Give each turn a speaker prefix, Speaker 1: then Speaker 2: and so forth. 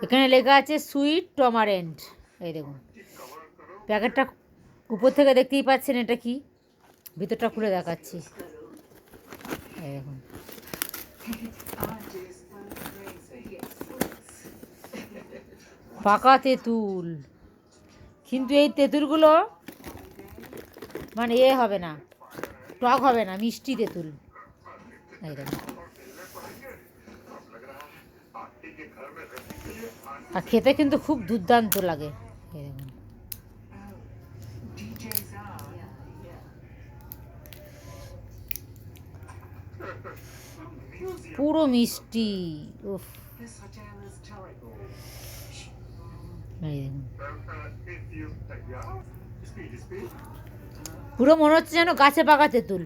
Speaker 1: এখানে লেখা আছে সুইট টমারেন্ট। এই দেখুন প্যাকেটটা উপর থেকে দেখতেই পাচ্ছেন, এটা কি ভিতরটা খুলে দেখাচ্ছি। এই দেখুন পাকা তেঁতুল, কিন্তু এই তেঁতুলগুলো মানে হবে না, টক হবে না, মিষ্টি তেঁতুল। এই দেখুন, আর খেতে কিন্তু খুব দুর্দান্ত লাগে। এই দেখুন পুরো মিষ্টি। উফ, এই দেখুন পুরো মনে হচ্ছে যেন গাছে পাকা তেঁতুল।